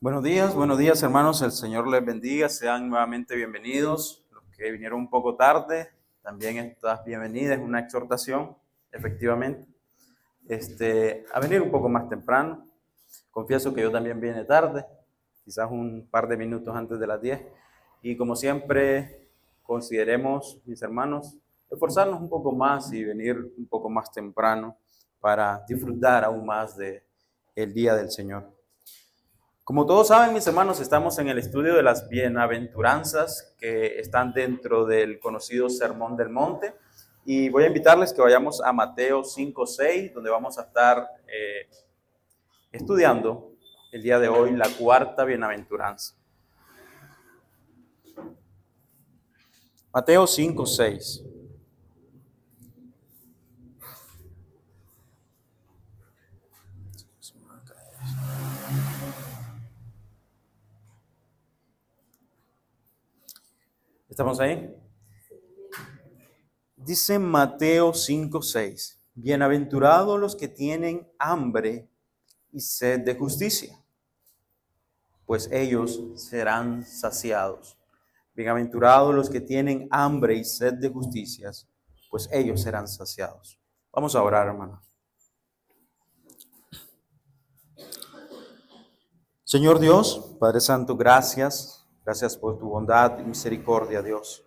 Buenos días hermanos, el Señor les bendiga, sean nuevamente bienvenidos. Los que vinieron un poco tarde, también estás bienvenida, es una exhortación, efectivamente, a venir un poco más temprano. Confieso que yo también vine tarde, quizás un par de minutos antes de las 10. Y como siempre, consideremos, mis hermanos, esforzarnos un poco más y venir un poco más temprano para disfrutar aún más de el día del Señor. Como todos saben, mis hermanos, estamos en el estudio de las bienaventuranzas que están dentro del conocido Sermón del Monte. Y voy a invitarles que vayamos a Mateo 5:6, donde vamos a estar estudiando el día de hoy la cuarta bienaventuranza. Mateo 5:6. ¿Estamos ahí? Dice Mateo 5:6, bienaventurados los que tienen hambre y sed de justicia, pues ellos serán saciados. Bienaventurados los que tienen hambre y sed de justicias, pues ellos serán saciados. Vamos a orar, hermanos. Señor Dios, Padre Santo, gracias por tu bondad y misericordia, Dios.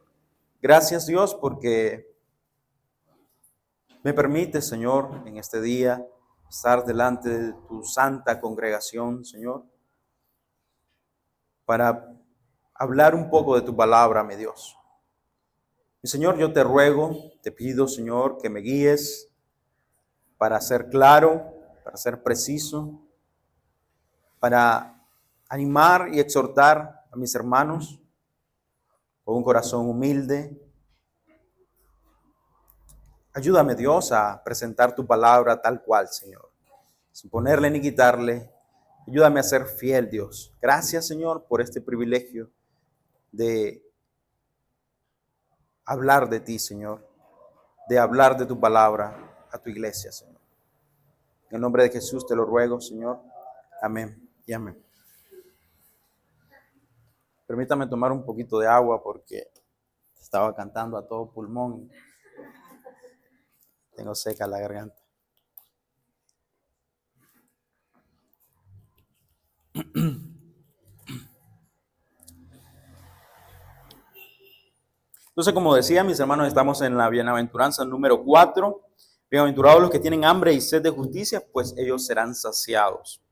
Gracias, Dios, porque me permite, Señor, en este día estar delante de tu santa congregación, Señor, para hablar un poco de tu palabra, mi Dios. Y Señor, yo te ruego, te pido, Señor, que me guíes para ser claro, para ser preciso, para animar y exhortar a mis hermanos con un corazón humilde. Ayúdame, Dios, a presentar tu palabra tal cual, Señor, sin ponerle ni quitarle. Ayúdame a ser fiel, Dios. Gracias, Señor, por este privilegio de hablar de ti, Señor, de hablar de tu palabra a tu iglesia, Señor. En el nombre de Jesús te lo ruego, Señor. Amén y amén. Permítame tomar un poquito de agua porque estaba cantando a todo pulmón. Tengo seca la garganta. Entonces, como decía, mis hermanos, estamos en la bienaventuranza número 4. Bienaventurados los que tienen hambre y sed de justicia, pues ellos serán saciados.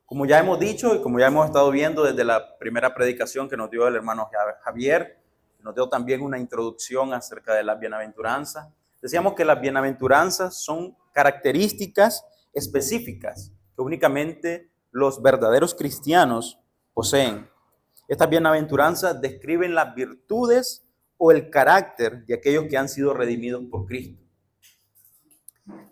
Como ya hemos dicho y como ya hemos estado viendo desde la primera predicación que nos dio el hermano Javier, nos dio también una introducción acerca de las bienaventuranzas. Decíamos que las bienaventuranzas son características específicas que únicamente los verdaderos cristianos poseen. Estas bienaventuranzas describen las virtudes o el carácter de aquellos que han sido redimidos por Cristo.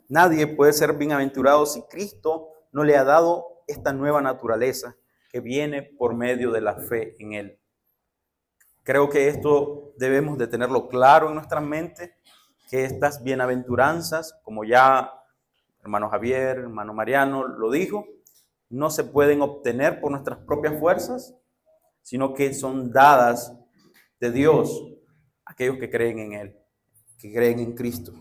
Nadie puede ser bienaventurado si Cristo no le ha dado esta nueva naturaleza que viene por medio de la fe en Él. Creo que esto debemos de tenerlo claro en nuestra mente, que estas bienaventuranzas, como ya hermano Javier, hermano Mariano lo dijo, no se pueden obtener por nuestras propias fuerzas, sino que son dadas de Dios a aquellos que creen en Él, que creen en Cristo.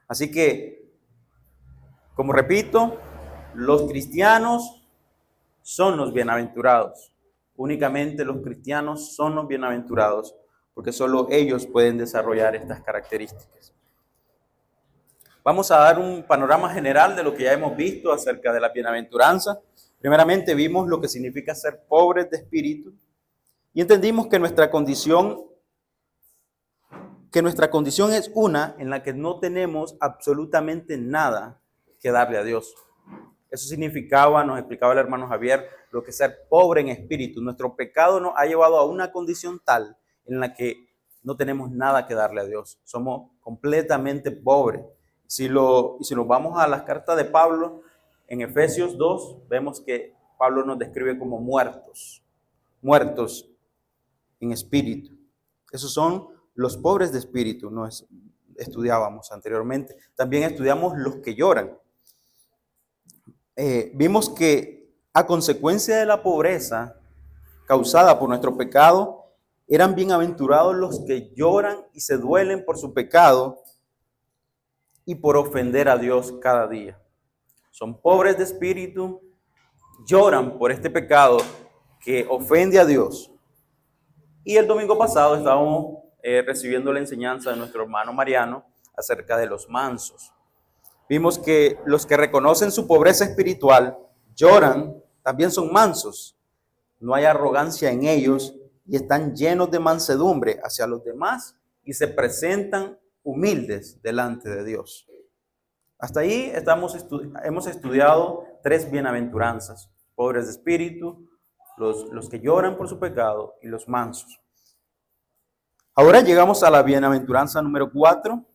Así que, como repito, los cristianos son los bienaventurados. Únicamente los cristianos son los bienaventurados, porque solo ellos pueden desarrollar estas características. Vamos a dar un panorama general de lo que ya hemos visto acerca de la bienaventuranza. Primeramente vimos lo que significa ser pobres de espíritu y entendimos que nuestra condición es una en la que no tenemos absolutamente nada que darle a Dios. Eso significaba, nos explicaba el hermano Javier, lo que es ser pobre en espíritu. Nuestro pecado nos ha llevado a una condición tal en la que no tenemos nada que darle a Dios. Somos completamente pobres. Si nos vamos a las cartas de Pablo, en Efesios 2, vemos que Pablo nos describe como muertos en espíritu. Esos son los pobres de espíritu, nos estudiábamos anteriormente. También estudiamos los que lloran. Vimos que a consecuencia de la pobreza causada por nuestro pecado, eran bienaventurados los que lloran y se duelen por su pecado y por ofender a Dios cada día. Son pobres de espíritu, lloran por este pecado que ofende a Dios. Y el domingo pasado estábamos recibiendo la enseñanza de nuestro hermano Mariano acerca de los mansos. Vimos que los que reconocen su pobreza espiritual, lloran, también son mansos. No hay arrogancia en ellos y están llenos de mansedumbre hacia los demás y se presentan humildes delante de Dios. Hasta ahí hemos estudiado 3 bienaventuranzas: pobres de espíritu, los que lloran por su pecado y los mansos. Ahora llegamos a la bienaventuranza número 4,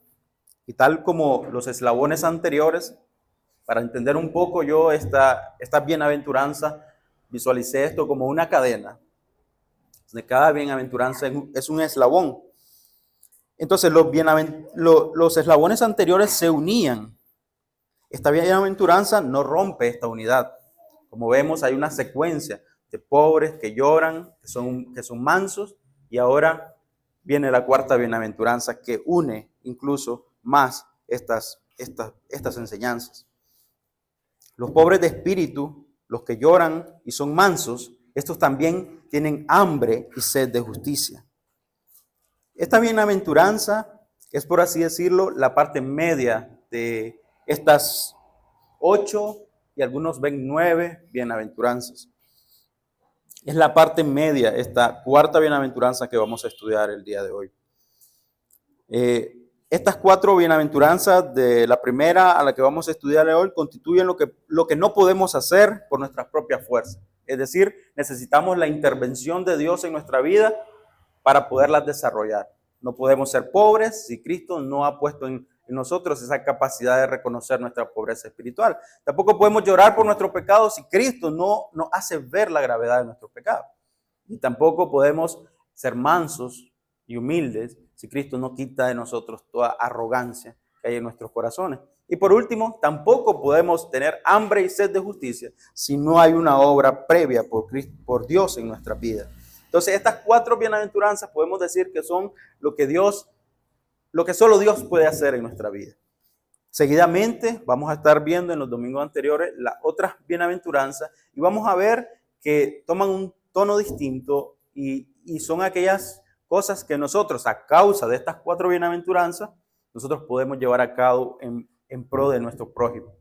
y tal como los eslabones anteriores, para entender un poco yo esta bienaventuranza, visualicé esto como una cadena. De cada bienaventuranza es un eslabón. Entonces los eslabones anteriores se unían. Esta bienaventuranza no rompe esta unidad. Como vemos, hay una secuencia de pobres que lloran, que son mansos, y ahora viene la 4ª bienaventuranza que une incluso más estas enseñanzas. Los pobres de espíritu, los que lloran y son mansos, estos también tienen hambre y sed de justicia. Esta bienaventuranza es, por así decirlo, la parte media de estas 8 y algunos ven 9 bienaventuranzas. Es la parte media, esta 4ª bienaventuranza que vamos a estudiar el día de hoy. Estas 4 bienaventuranzas, de la primera a la que vamos a estudiar hoy, constituyen lo que no podemos hacer por nuestras propias fuerzas. Es decir, necesitamos la intervención de Dios en nuestra vida para poderlas desarrollar. No podemos ser pobres si Cristo no ha puesto en nosotros esa capacidad de reconocer nuestra pobreza espiritual. Tampoco podemos llorar por nuestro pecado si Cristo no nos hace ver la gravedad de nuestro pecado. Y tampoco podemos ser mansos y humildes si Cristo no quita de nosotros toda arrogancia que hay en nuestros corazones. Y por último, tampoco podemos tener hambre y sed de justicia si no hay una obra previa por Dios en nuestra vida. Entonces, estas 4 bienaventuranzas podemos decir que son lo que solo Dios puede hacer en nuestra vida. Seguidamente vamos a estar viendo en los domingos anteriores las otras bienaventuranzas y vamos a ver que toman un tono distinto y son aquellas cosas que nosotros, a causa de estas 4 bienaventuranzas, nosotros podemos llevar a cabo en pro de nuestro prójimo.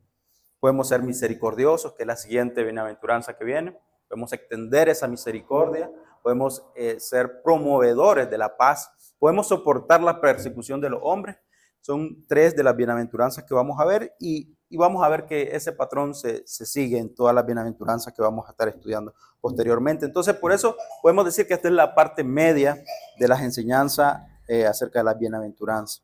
Podemos ser misericordiosos, que es la siguiente bienaventuranza que viene. Podemos extender esa misericordia. Podemos ser promovedores de la paz. Podemos soportar la persecución de los hombres. Son 3 de las bienaventuranzas que vamos a ver y vamos a ver que ese patrón se sigue en todas las bienaventuranzas que vamos a estar estudiando posteriormente. Entonces, por eso podemos decir que esta es la parte media de las enseñanzas acerca de las bienaventuranzas.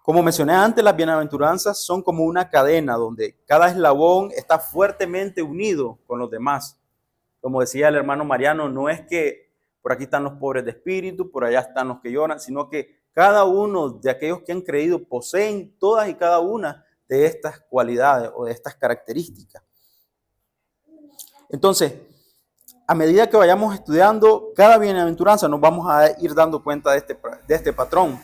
Como mencioné antes, las bienaventuranzas son como una cadena donde cada eslabón está fuertemente unido con los demás. Como decía el hermano Mariano, no es que por aquí están los pobres de espíritu, por allá están los que lloran, sino que cada uno de aquellos que han creído poseen todas y cada una de estas cualidades o de estas características. Entonces, a medida que vayamos estudiando cada bienaventuranza, nos vamos a ir dando cuenta de este patrón.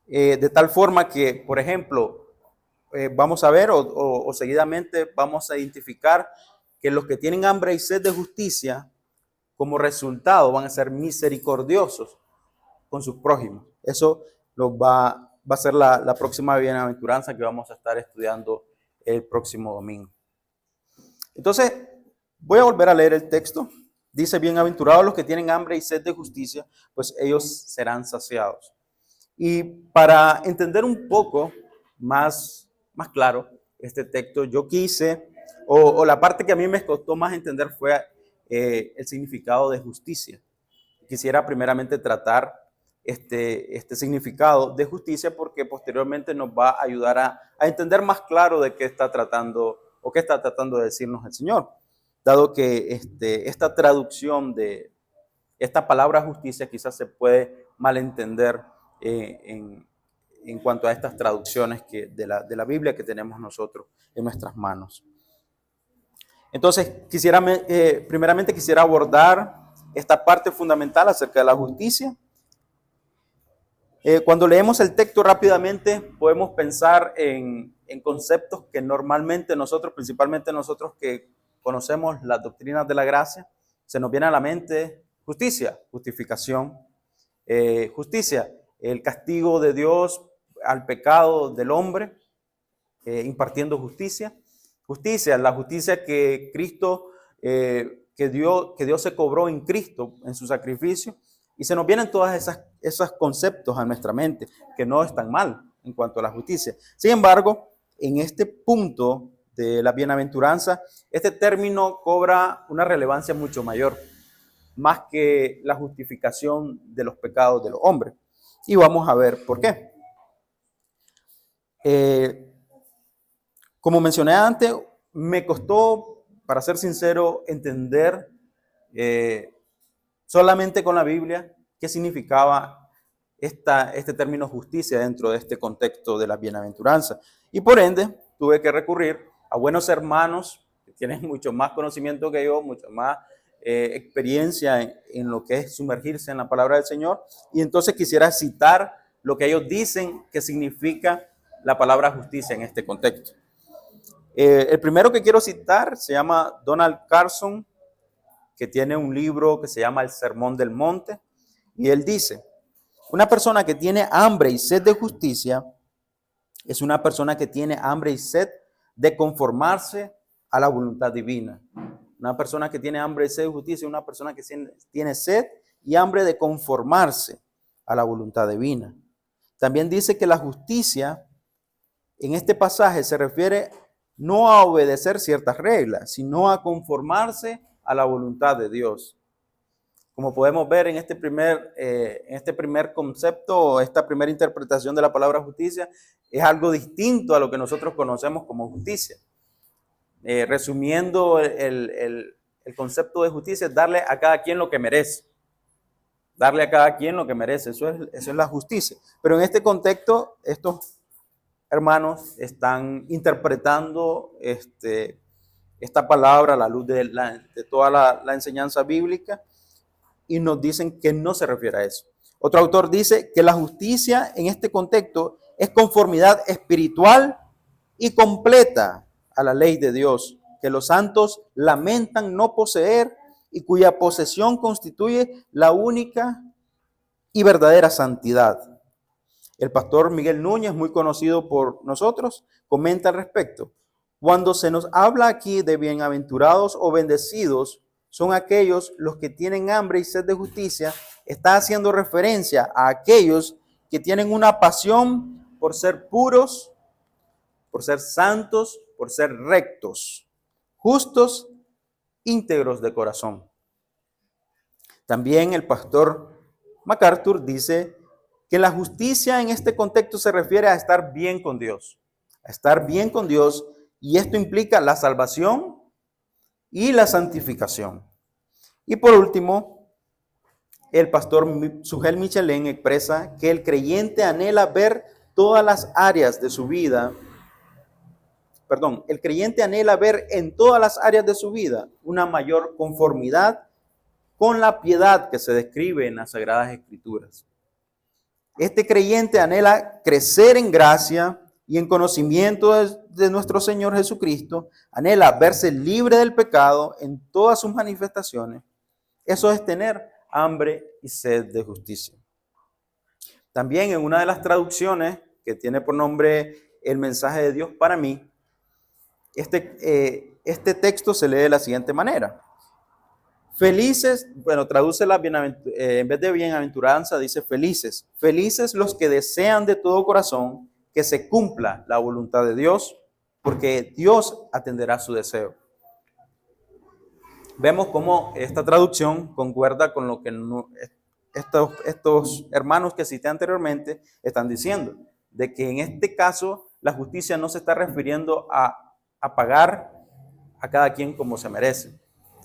De tal forma que, por ejemplo, vamos a ver o seguidamente vamos a identificar que los que tienen hambre y sed de justicia, como resultado, van a ser misericordiosos con sus prójimos. Eso va a ser la próxima bienaventuranza que vamos a estar estudiando el próximo domingo. Entonces, voy a volver a leer el texto. Dice: bienaventurados los que tienen hambre y sed de justicia, pues ellos serán saciados. Y para entender un poco más claro este texto, yo quise, o la parte que a mí me costó más entender fue el significado de justicia. Quisiera primeramente tratar este significado de justicia porque posteriormente nos va a ayudar a entender más claro de qué está tratando o qué está tratando de decirnos el Señor, dado que esta traducción de esta palabra justicia quizás se puede malentender en cuanto a estas traducciones de la Biblia que tenemos nosotros en nuestras manos. Entonces, primeramente quisiera abordar esta parte fundamental acerca de la justicia. Cuando leemos el texto rápidamente, podemos pensar en conceptos que normalmente nosotros, principalmente nosotros que conocemos las doctrinas de la gracia, se nos viene a la mente justicia, justificación, justicia, el castigo de Dios al pecado del hombre, impartiendo justicia. Justicia, la justicia que Cristo, que Dios se cobró en Cristo, en su sacrificio. Y se nos vienen todos esos conceptos a nuestra mente, que no están mal en cuanto a la justicia. Sin embargo, en este punto de la bienaventuranza, este término cobra una relevancia mucho mayor, más que la justificación de los pecados de los hombres. Y vamos a ver por qué. Como mencioné antes, me costó, para ser sincero, entender solamente con la Biblia qué significaba este término justicia dentro de este contexto de la bienaventuranza. Y por ende, tuve que recurrir a buenos hermanos que tienen mucho más conocimiento que yo, mucho más experiencia en lo que es sumergirse en la palabra del Señor. Y entonces quisiera citar lo que ellos dicen que significa la palabra justicia en este contexto. El primero que quiero citar se llama Donald Carson, que tiene un libro que se llama El Sermón del Monte, y él dice: una persona que tiene hambre y sed de justicia es una persona que tiene hambre y sed de conformarse a la voluntad divina. Una persona que tiene hambre y sed de justicia es una persona que tiene sed y hambre de conformarse a la voluntad divina. También dice que la justicia en este pasaje se refiere no a obedecer ciertas reglas, sino a conformarse a la voluntad de Dios. Como podemos ver en este primer concepto o esta primera interpretación de la palabra justicia, es algo distinto a lo que nosotros conocemos como justicia. Resumiendo, el concepto de justicia es darle a cada quien lo que merece. Darle a cada quien lo que merece, eso es la justicia. Pero en este contexto, estos hermanos están interpretando esta palabra a la luz de toda la enseñanza bíblica y nos dicen que no se refiere a eso. Otro autor dice que la justicia en este contexto es conformidad espiritual y completa a la ley de Dios, que los santos lamentan no poseer y cuya posesión constituye la única y verdadera santidad. El pastor Miguel Núñez, muy conocido por nosotros, comenta al respecto: cuando se nos habla aquí de bienaventurados o bendecidos, son aquellos los que tienen hambre y sed de justicia. Está haciendo referencia a aquellos que tienen una pasión por ser puros, por ser santos, por ser rectos, justos, íntegros de corazón. También el pastor MacArthur dice que la justicia en este contexto se refiere a estar bien con Dios, y esto implica la salvación y la santificación. Y por último, el pastor Sugel Michelén expresa que el creyente anhela ver todas las áreas de su vida, el creyente anhela ver en todas las áreas de su vida una mayor conformidad con la piedad que se describe en las Sagradas Escrituras. Este creyente anhela crecer en gracia y en conocimiento de nuestro Señor Jesucristo, anhela verse libre del pecado en todas sus manifestaciones. Eso es tener hambre y sed de justicia. También en una de las traducciones que tiene por nombre El mensaje de Dios para mí, este texto se lee de la siguiente manera: felices, traduce en vez de bienaventuranza, dice felices. Felices los que desean de todo corazón que se cumpla la voluntad de Dios, porque Dios atenderá su deseo. Vemos cómo esta traducción concuerda con lo que estos hermanos que cité anteriormente están diciendo, de que en este caso la justicia no se está refiriendo a pagar a cada quien como se merece,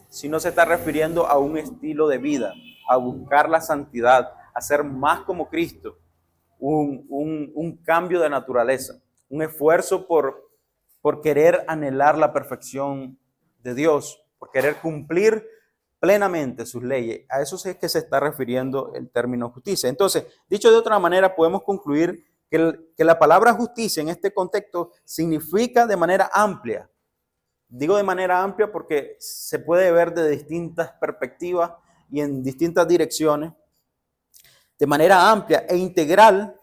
sino se está refiriendo a un estilo de vida, a buscar la santidad, a ser más como Cristo, un cambio de naturaleza, un esfuerzo por querer anhelar la perfección de Dios, por querer cumplir plenamente sus leyes. A eso es que se está refiriendo el término justicia. Entonces, dicho de otra manera, podemos concluir que la palabra justicia en este contexto significa de manera amplia. Digo de manera amplia porque se puede ver de distintas perspectivas y en distintas direcciones, de manera amplia e integral,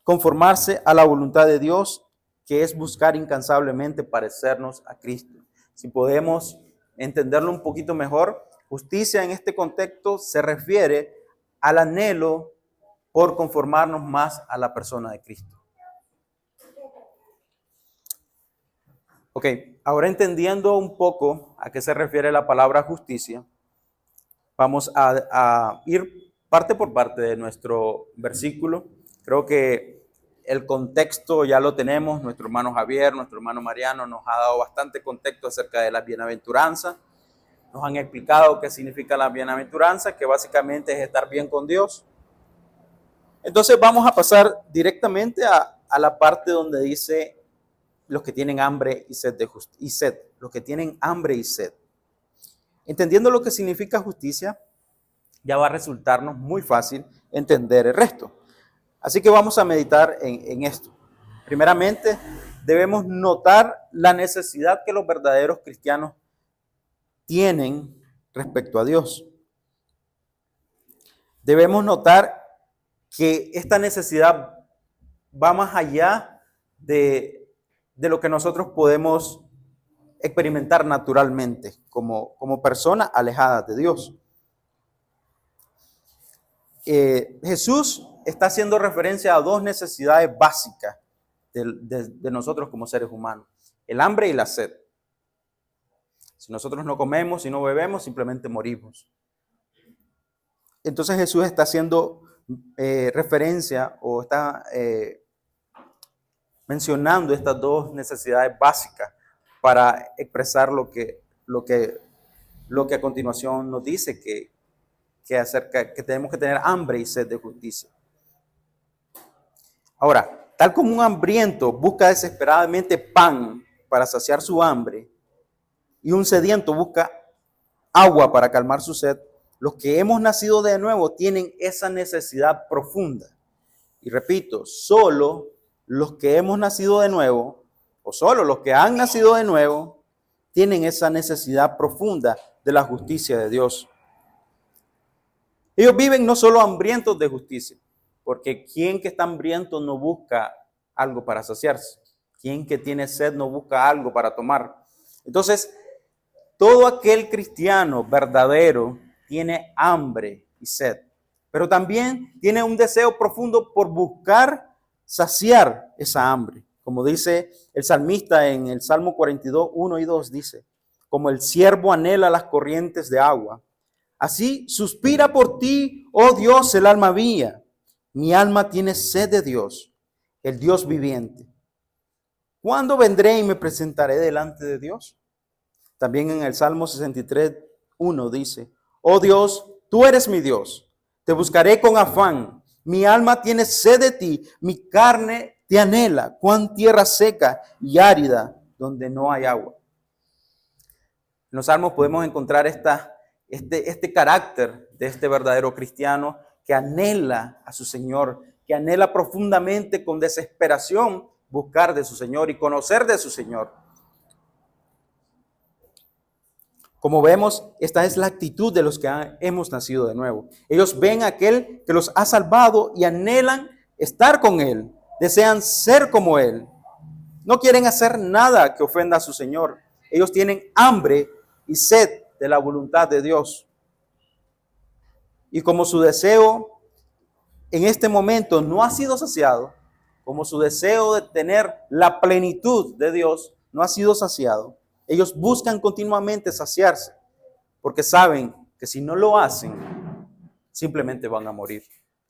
conformarse a la voluntad de Dios, que es buscar incansablemente parecernos a Cristo. Si podemos entenderlo un poquito mejor, justicia en este contexto se refiere al anhelo por conformarnos más a la persona de Cristo. Ok, ahora entendiendo un poco a qué se refiere la palabra justicia, vamos a ir parte por parte de nuestro versículo. Creo que el contexto ya lo tenemos. Nuestro hermano Javier, nuestro hermano Mariano nos ha dado bastante contexto acerca de la bienaventuranza. Nos han explicado qué significa la bienaventuranza, que básicamente es estar bien con Dios. Entonces vamos a pasar directamente a la parte donde dice los que tienen hambre y sed los que tienen hambre y sed. Entendiendo lo que significa justicia, ya va a resultarnos muy fácil entender el resto. Así que vamos a meditar en esto. Primeramente, debemos notar la necesidad que los verdaderos cristianos tienen respecto a Dios. Debemos notar que esta necesidad va más allá de lo que nosotros podemos experimentar naturalmente como personas alejadas de Dios. Jesús está haciendo referencia a dos necesidades básicas de nosotros como seres humanos: el hambre y la sed. Si nosotros no comemos y no bebemos, simplemente morimos. Entonces Jesús está haciendo referencia o está mencionando estas dos necesidades básicas para expresar lo que a continuación nos dice que tenemos que tener hambre y sed de justicia. Ahora, tal como un hambriento busca desesperadamente pan para saciar su hambre y un sediento busca agua para calmar su sed, los que hemos nacido de nuevo tienen esa necesidad profunda. Y repito, solo los que hemos nacido de nuevo, o solo los que han nacido de nuevo, tienen esa necesidad profunda de la justicia de Dios. Ellos viven no solo hambrientos de justicia, porque quien que está hambriento no busca algo para saciarse. Quien que tiene sed no busca algo para tomar. Entonces, todo aquel cristiano verdadero tiene hambre y sed, pero también tiene un deseo profundo por buscar saciar esa hambre. Como dice el salmista en el Salmo 42, 1 y 2, dice: como el ciervo anhela las corrientes de agua, así suspira por ti, oh Dios, el alma mía. Mi alma tiene sed de Dios, el Dios viviente. ¿Cuándo vendré y me presentaré delante de Dios? También en el Salmo 63, 1 dice: oh Dios, tú eres mi Dios, te buscaré con afán. Mi alma tiene sed de ti, mi carne te anhela, cuán tierra seca y árida donde no hay agua. En los Salmos podemos encontrar este carácter de este verdadero cristiano que anhela a su Señor, que anhela profundamente con desesperación buscar de su Señor y conocer de su Señor. Como vemos, esta es la actitud de los que hemos nacido de nuevo. Ellos ven a aquel que los ha salvado y anhelan estar con Él, desean ser como Él. No quieren hacer nada que ofenda a su Señor. Ellos tienen hambre y sed de la voluntad de Dios. Y como su deseo en este momento no ha sido saciado, como su deseo de tener la plenitud de Dios no ha sido saciado, ellos buscan continuamente saciarse, porque saben que si no lo hacen, simplemente van a morir.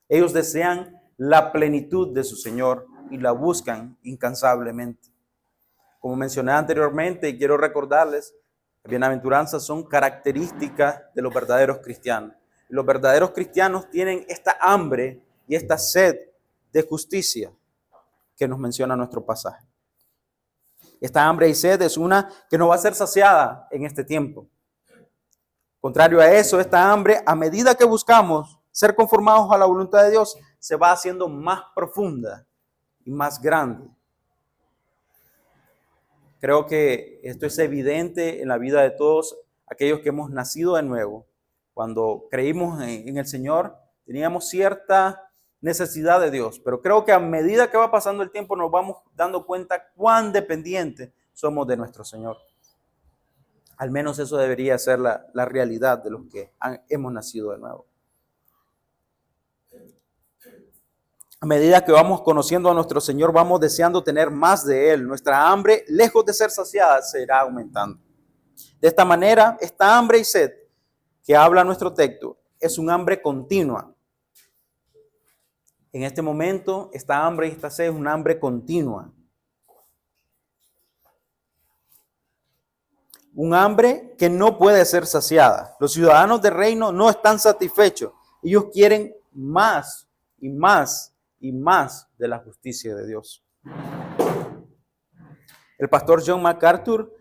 Ellos desean la plenitud de su Señor y la buscan incansablemente. Como mencioné anteriormente, y quiero recordarles, las bienaventuranzas son características de los verdaderos cristianos. Los verdaderos cristianos tienen esta hambre y esta sed de justicia que nos menciona nuestro pasaje. Esta hambre y sed es una que no va a ser saciada en este tiempo. Contrario a eso, esta hambre, a medida que buscamos ser conformados a la voluntad de Dios, se va haciendo más profunda y más grande. Creo que esto es evidente en la vida de todos aquellos que hemos nacido de nuevo. Cuando creímos en el Señor, teníamos cierta necesidad de Dios, pero creo que a medida que va pasando el tiempo nos vamos dando cuenta cuán dependientes somos de nuestro Señor. Al menos eso debería ser la realidad de los que hemos nacido de nuevo. A medida que vamos conociendo a nuestro Señor, vamos deseando tener más de Él. Nuestra hambre, lejos de ser saciada, será aumentando. De esta manera, esta hambre y sed que habla nuestro texto es un hambre continua. En este momento, esta hambre y esta sed es un hambre continua. Un hambre que no puede ser saciada. Los ciudadanos del reino no están satisfechos. Ellos quieren más y más y más de la justicia de Dios. El pastor John MacArthur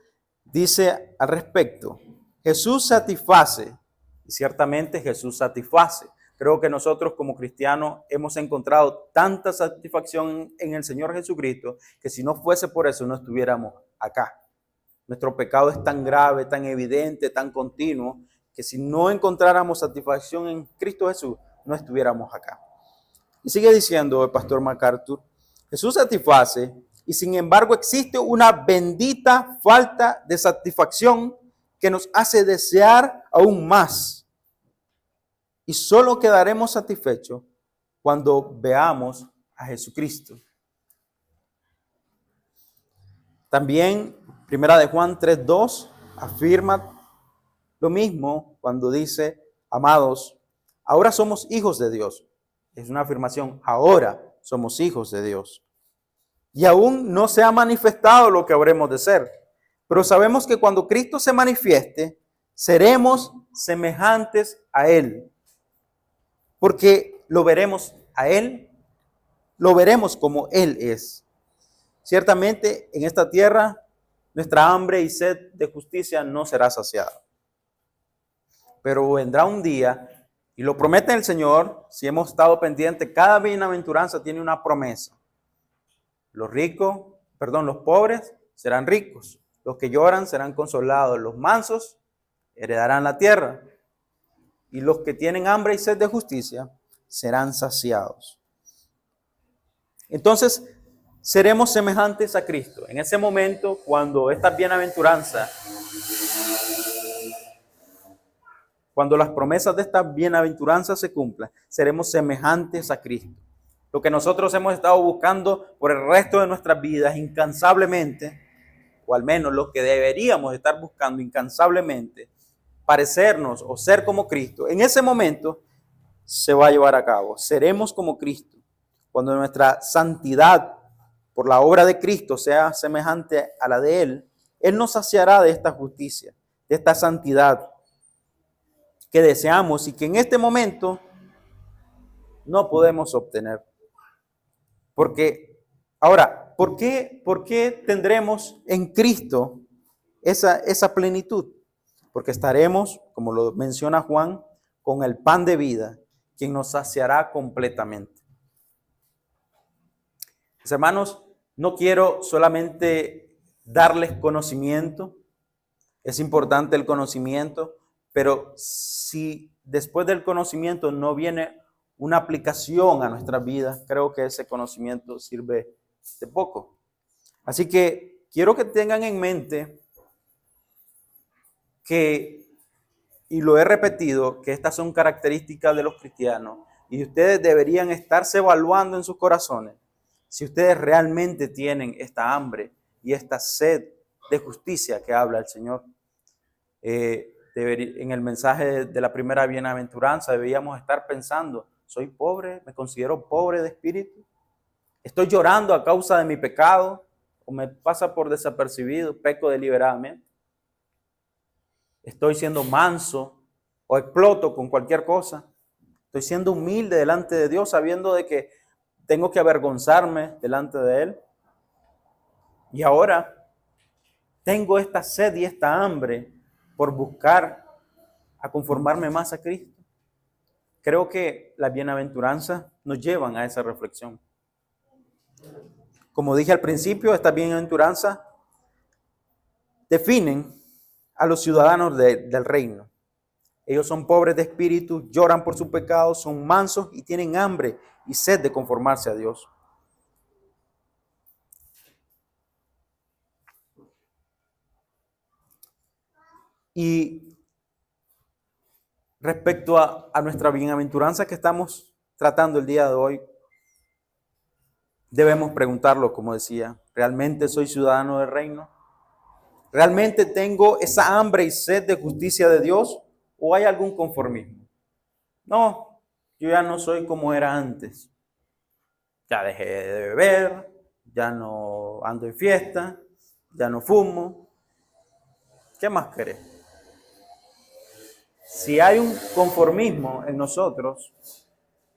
dice al respecto: Jesús satisface, y ciertamente Jesús satisface. Creo que nosotros como cristianos hemos encontrado tanta satisfacción en el Señor Jesucristo que si no fuese por eso no estuviéramos acá. Nuestro pecado es tan grave, tan evidente, tan continuo, que si no encontráramos satisfacción en Cristo Jesús, no estuviéramos acá. Y sigue diciendo el pastor MacArthur: Jesús satisface, y sin embargo existe una bendita falta de satisfacción que nos hace desear aún más. Y solo quedaremos satisfechos cuando veamos a Jesucristo. También Primera de Juan 3:2 afirma lo mismo cuando dice: amados, ahora somos hijos de Dios. Es una afirmación, ahora somos hijos de Dios. Y aún no se ha manifestado lo que habremos de ser. Pero sabemos que cuando Cristo se manifieste, seremos semejantes a Él. Porque lo veremos a Él, lo veremos como Él es. Ciertamente en esta tierra nuestra hambre y sed de justicia no será saciada. Pero vendrá un día, y lo promete el Señor, si hemos estado pendientes, cada bienaventuranza tiene una promesa. Los pobres serán ricos, los que lloran serán consolados, los mansos heredarán la tierra, y los que tienen hambre y sed de justicia serán saciados. Entonces, seremos semejantes a Cristo. En ese momento, cuando estas bienaventuranzas, cuando las promesas de estas bienaventuranzas se cumplan, seremos semejantes a Cristo. Lo que nosotros hemos estado buscando por el resto de nuestras vidas incansablemente, o al menos lo que deberíamos estar buscando incansablemente, parecernos o ser como Cristo, en ese momento se va a llevar a cabo. Seremos como Cristo. Cuando nuestra santidad por la obra de Cristo sea semejante a la de Él, Él nos saciará de esta justicia, de esta santidad que deseamos y que en este momento no podemos obtener. Porque, ahora, ¿por qué tendremos en Cristo esa plenitud? Porque estaremos, como lo menciona Juan, con el pan de vida, quien nos saciará completamente. Mis hermanos, no quiero solamente darles conocimiento, es importante el conocimiento, pero si después del conocimiento no viene una aplicación a nuestras vidas, creo que ese conocimiento sirve de poco. Así que quiero que tengan en mente que, y lo he repetido, que estas son características de los cristianos y ustedes deberían estarse evaluando en sus corazones si ustedes realmente tienen esta hambre y esta sed de justicia que habla el Señor. En el mensaje de la primera bienaventuranza deberíamos estar pensando: ¿soy pobre? ¿Me considero pobre de espíritu? ¿Estoy llorando a causa de mi pecado? ¿O me pasa por desapercibido? ¿Peco deliberadamente? ¿Estoy siendo manso o exploto con cualquier cosa? Estoy siendo humilde delante de Dios, sabiendo de que tengo que avergonzarme delante de Él. Y ahora tengo esta sed y esta hambre por buscar a conformarme más a Cristo. Creo que las bienaventuranzas nos llevan a esa reflexión. Como dije al principio, estas bienaventuranzas definen a los ciudadanos del reino. Ellos son pobres de espíritu, lloran por sus pecados, son mansos y tienen hambre y sed de conformarse a Dios. Y respecto a nuestra bienaventuranza que estamos tratando el día de hoy, debemos preguntarlo, como decía, ¿realmente soy ciudadano del reino? ¿Realmente tengo esa hambre y sed de justicia de Dios? ¿O hay algún conformismo? No, yo ya no soy como era antes. Ya dejé de beber, ya no ando en fiesta, ya no fumo. ¿Qué más querés? Si hay un conformismo en nosotros,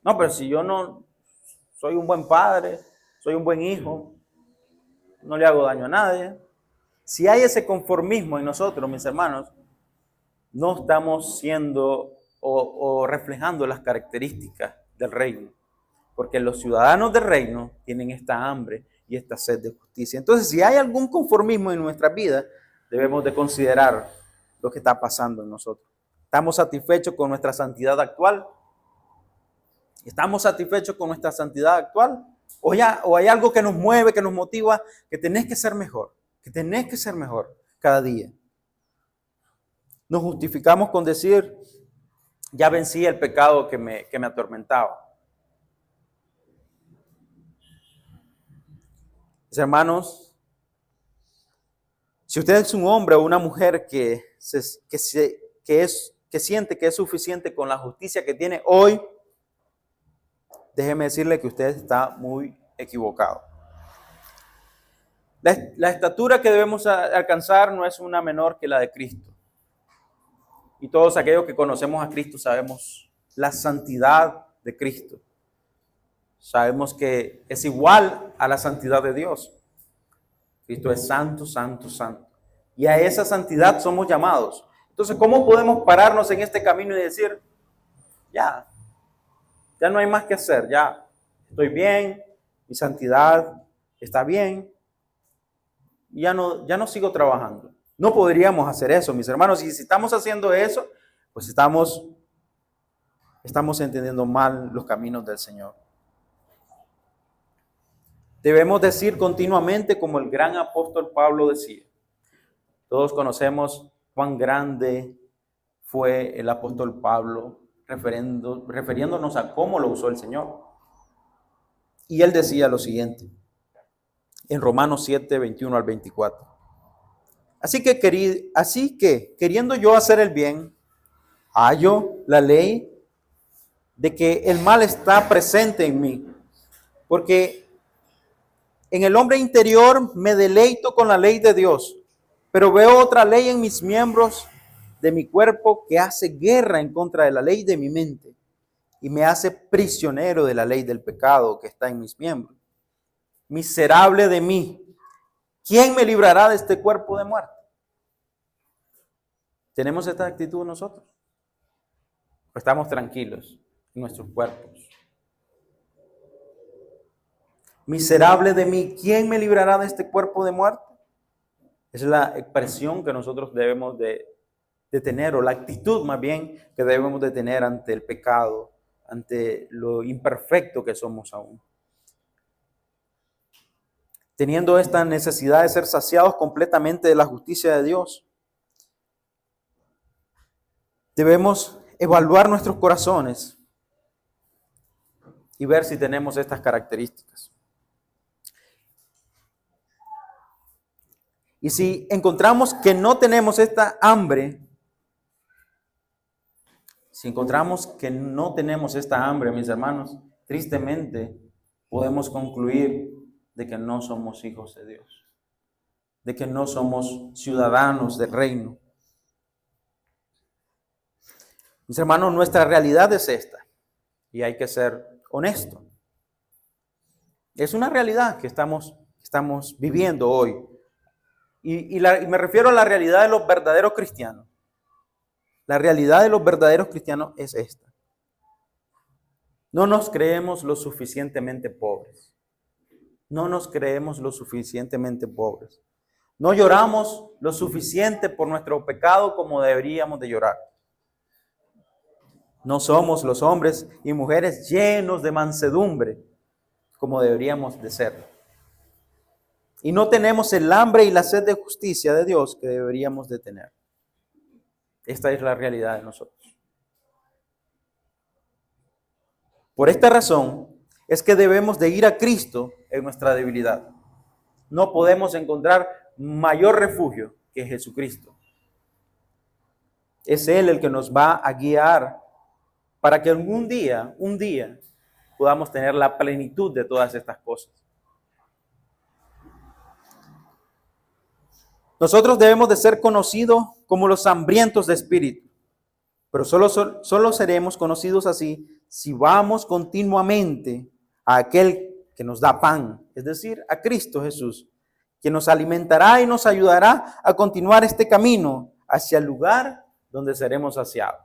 no, pero si yo no soy un buen padre, soy un buen hijo, no le hago daño a nadie. Si hay ese conformismo en nosotros, mis hermanos, no estamos siendo o reflejando las características del reino, porque los ciudadanos del reino tienen esta hambre y esta sed de justicia. Entonces, si hay algún conformismo en nuestra vida, debemos de considerar lo que está pasando en nosotros. ¿Estamos satisfechos con nuestra santidad actual? ¿Estamos satisfechos con nuestra santidad actual? ¿O hay algo que nos mueve, que nos motiva, que tenés que ser mejor, cada día? Nos justificamos con decir, ya vencí el pecado que me atormentaba. Mis hermanos, si usted es un hombre o una mujer que siente que es suficiente con la justicia que tiene hoy, déjeme decirle que usted está muy equivocado. La estatura que debemos alcanzar no es una menor que la de Cristo. Y todos aquellos que conocemos a Cristo sabemos la santidad de Cristo. Sabemos que es igual a la santidad de Dios. Cristo es santo, santo, santo. Y a esa santidad somos llamados. Entonces, ¿cómo podemos pararnos en este camino y decir, ya no hay más que hacer, ya estoy bien, mi santidad está bien, ya no sigo trabajando? No podríamos hacer eso, mis hermanos. Y si estamos haciendo eso, pues estamos entendiendo mal los caminos del Señor. Debemos decir continuamente, como el gran apóstol Pablo decía. Todos conocemos cuán grande fue el apóstol Pablo, refiriéndonos a cómo lo usó el Señor. Y él decía lo siguiente, en Romanos 7, 21 al 24. Así que queriendo yo hacer el bien, hallo la ley de que el mal está presente en mí, porque en el hombre interior me deleito con la ley de Dios, pero veo otra ley en mis miembros de mi cuerpo que hace guerra en contra de la ley de mi mente y me hace prisionero de la ley del pecado que está en mis miembros. Miserable de mí, ¿quién me librará de este cuerpo de muerte? ¿Tenemos esta actitud nosotros? ¿O estamos tranquilos en nuestros cuerpos? Miserable de mí, ¿quién me librará de este cuerpo de muerte? Esa es la expresión que nosotros debemos de tener, o la actitud más bien que debemos de tener ante el pecado, ante lo imperfecto que somos aún. Teniendo esta necesidad de ser saciados completamente de la justicia de Dios, debemos evaluar nuestros corazones y ver si tenemos estas características. Y si encontramos que no tenemos esta hambre, mis hermanos, tristemente podemos concluir de que no somos hijos de Dios, de que no somos ciudadanos del reino. Mis hermanos, nuestra realidad es esta. y hay que ser honesto. Es una realidad que estamos viviendo hoy. Y me refiero a la realidad de los verdaderos cristianos. La realidad de los verdaderos cristianos es esta. No nos creemos lo suficientemente pobres. No nos creemos lo suficientemente pobres. No lloramos lo suficiente por nuestro pecado como deberíamos de llorar. No somos los hombres y mujeres llenos de mansedumbre como deberíamos de ser. Y no tenemos el hambre y la sed de justicia de Dios que deberíamos de tener. Esta es la realidad de nosotros. Por esta razón es que debemos de ir a Cristo en nuestra debilidad. No podemos encontrar mayor refugio que Jesucristo. Es Él el que nos va a guiar para que un día, podamos tener la plenitud de todas estas cosas. Nosotros debemos de ser conocidos como los hambrientos de espíritu, pero solo seremos conocidos así si vamos continuamente a aquel que nos da pan, es decir, a Cristo Jesús, que nos alimentará y nos ayudará a continuar este camino hacia el lugar donde seremos saciados.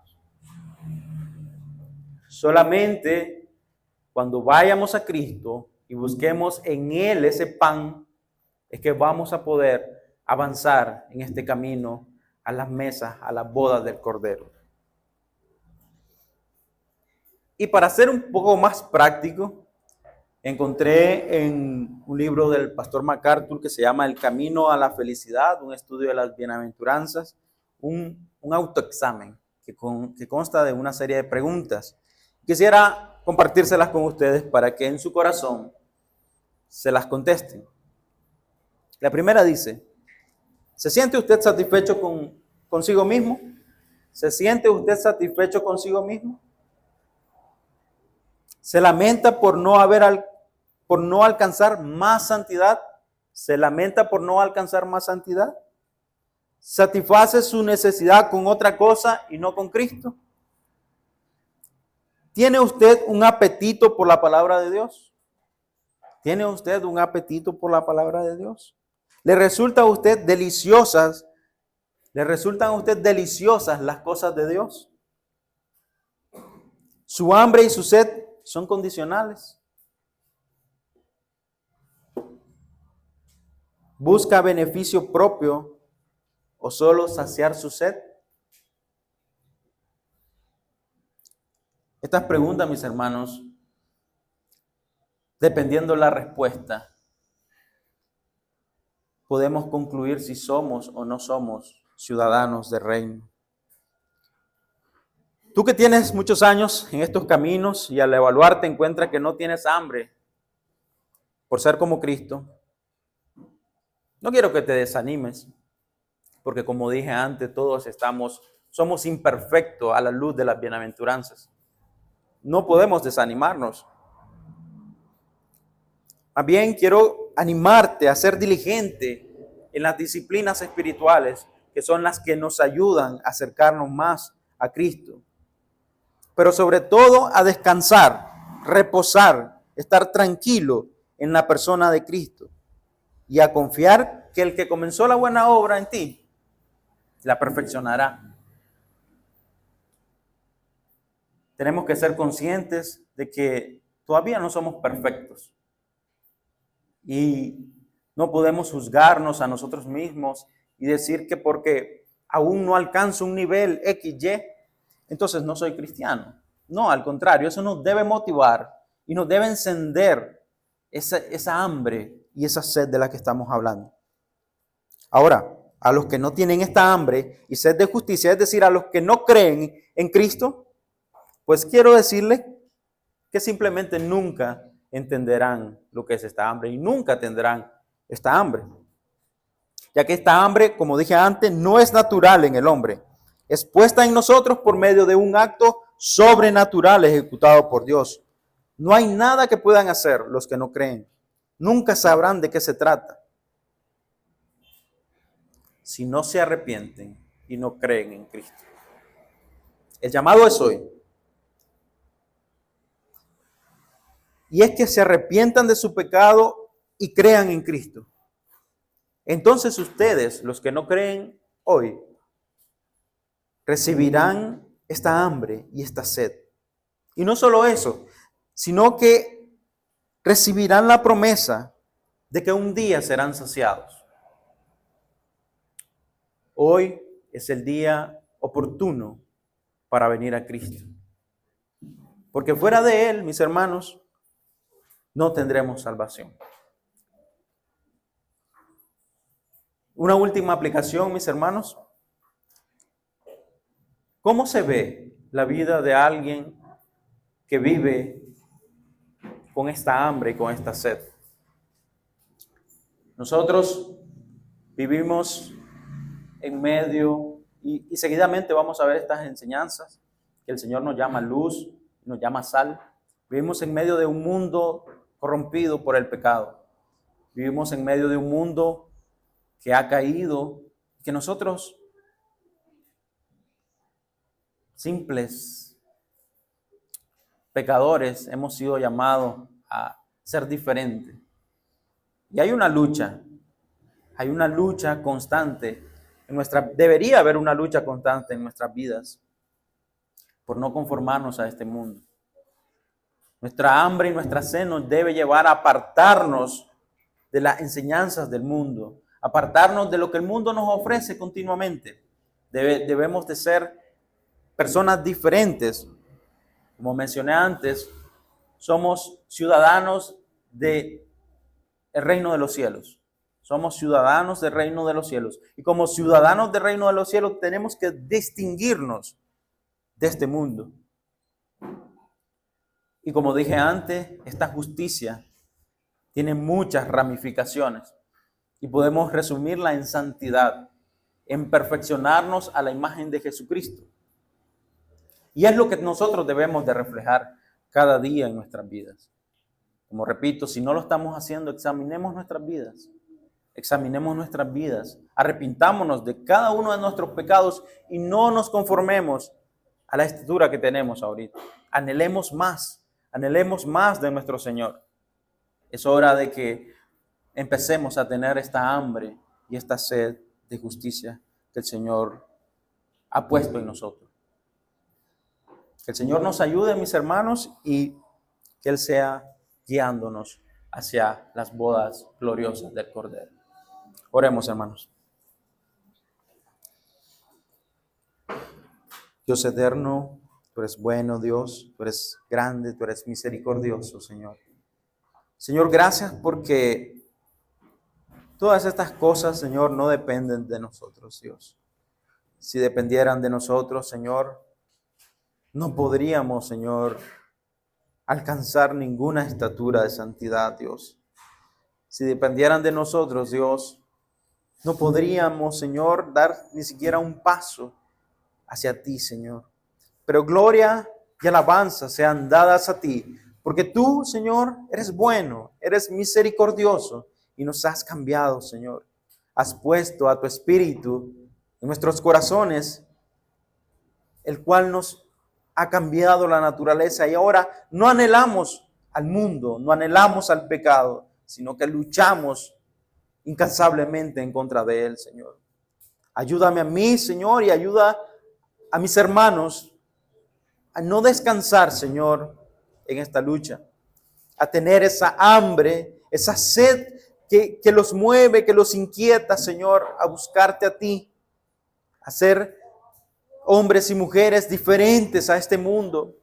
Solamente cuando vayamos a Cristo y busquemos en Él ese pan, es que vamos a poder avanzar en este camino a las mesas, a las bodas del Cordero. Y para ser un poco más práctico, encontré en un libro del pastor MacArthur que se llama El Camino a la Felicidad, un estudio de las bienaventuranzas, un autoexamen que consta de una serie de preguntas. Quisiera compartírselas con ustedes para que en su corazón se las contesten. La primera dice: ¿se siente usted satisfecho consigo mismo? ¿Se siente usted satisfecho consigo mismo? ¿Se lamenta por no alcanzar más santidad? ¿Se lamenta por no alcanzar más santidad? ¿Satisface su necesidad con otra cosa y no con Cristo? ¿Tiene usted un apetito por la palabra de Dios? ¿Tiene usted un apetito por la palabra de Dios? ¿Le resultan a usted deliciosas las cosas de Dios? ¿Su hambre y su sed son condicionales? ¿Busca beneficio propio o solo saciar su sed? Estas preguntas, mis hermanos, dependiendo la respuesta, podemos concluir si somos o no somos ciudadanos del reino. Tú que tienes muchos años en estos caminos y al evaluar te encuentras que no tienes hambre por ser como Cristo, no quiero que te desanimes, porque como dije antes, todos somos imperfectos a la luz de las bienaventuranzas. No podemos desanimarnos. Más bien quiero animarte a ser diligente en las disciplinas espirituales, que son las que nos ayudan a acercarnos más a Cristo. Pero sobre todo a descansar, reposar, estar tranquilo en la persona de Cristo y a confiar que el que comenzó la buena obra en ti, la perfeccionará. Tenemos que ser conscientes de que todavía no somos perfectos y no podemos juzgarnos a nosotros mismos y decir que porque aún no alcanzo un nivel XY, entonces no soy cristiano. No, al contrario, eso nos debe motivar y nos debe encender esa hambre y esa sed de la que estamos hablando. Ahora, a los que no tienen esta hambre y sed de justicia, es decir, a los que no creen en Cristo, pues quiero decirles que simplemente nunca entenderán lo que es esta hambre y nunca tendrán esta hambre. Ya que esta hambre, como dije antes, no es natural en el hombre. Es puesta en nosotros por medio de un acto sobrenatural ejecutado por Dios. No hay nada que puedan hacer los que no creen. Nunca sabrán de qué se trata si no se arrepienten y no creen en Cristo. El llamado es hoy. y es que se arrepientan de su pecado y crean en Cristo. Entonces ustedes, los que no creen hoy, recibirán esta hambre y esta sed. Y no solo eso, sino que recibirán la promesa de que un día serán saciados. Hoy es el día oportuno para venir a Cristo. Porque fuera de Él, mis hermanos, no tendremos salvación. Una última aplicación, mis hermanos. ¿Cómo se ve la vida de alguien que vive con esta hambre y con esta sed? Nosotros vivimos en medio, y seguidamente vamos a ver estas enseñanzas, que el Señor nos llama luz, nos llama sal. Vivimos en medio de un mundo corrompido por el pecado. Vivimos en medio de un mundo que ha caído, que nosotros, simples pecadores, hemos sido llamados a ser diferentes. Y hay una lucha constante debería haber una lucha constante en nuestras vidas por no conformarnos a este mundo. Nuestra hambre y nuestra sed nos debe llevar a apartarnos de las enseñanzas del mundo, apartarnos de lo que el mundo nos ofrece continuamente. Debemos de ser personas diferentes. Como mencioné antes, somos ciudadanos del reino de los cielos. Somos ciudadanos del reino de los cielos. Y como ciudadanos del reino de los cielos tenemos que distinguirnos de este mundo. Y como dije antes, esta justicia tiene muchas ramificaciones. Y podemos resumirla en santidad, en perfeccionarnos a la imagen de Jesucristo. Y es lo que nosotros debemos de reflejar cada día en nuestras vidas. Como repito, si no lo estamos haciendo, examinemos nuestras vidas. Examinemos nuestras vidas, arrepintámonos de cada uno de nuestros pecados y no nos conformemos a la estatura que tenemos ahorita. Anhelemos más de nuestro Señor. Es hora de que empecemos a tener esta hambre y esta sed de justicia que el Señor ha puesto en nosotros. Que el Señor nos ayude, mis hermanos, y que Él sea guiándonos hacia las bodas gloriosas del Cordero. Oremos, hermanos. Dios eterno, tú eres bueno, Dios, tú eres grande, tú eres misericordioso, Señor. Señor, gracias porque todas estas cosas, Señor, no dependen de nosotros, Dios. Si dependieran de nosotros, Señor, no podríamos, Señor, alcanzar ninguna estatura de santidad, Dios. Si dependieran de nosotros, Dios, no podríamos, Señor, dar ni siquiera un paso hacia ti, Señor. Pero gloria y alabanza sean dadas a ti, porque tú, Señor, eres bueno, eres misericordioso y nos has cambiado, Señor. Has puesto a tu Espíritu en nuestros corazones, el cual nos ha cambiado la naturaleza y ahora no anhelamos al mundo, no anhelamos al pecado, sino que luchamos incansablemente en contra de él, Señor. Ayúdame a mí, Señor, y ayuda a mis hermanos a no descansar, Señor, en esta lucha, a tener esa hambre, esa sed que los mueve, que los inquieta, Señor, a buscarte a ti, a ser hombres y mujeres diferentes a este mundo,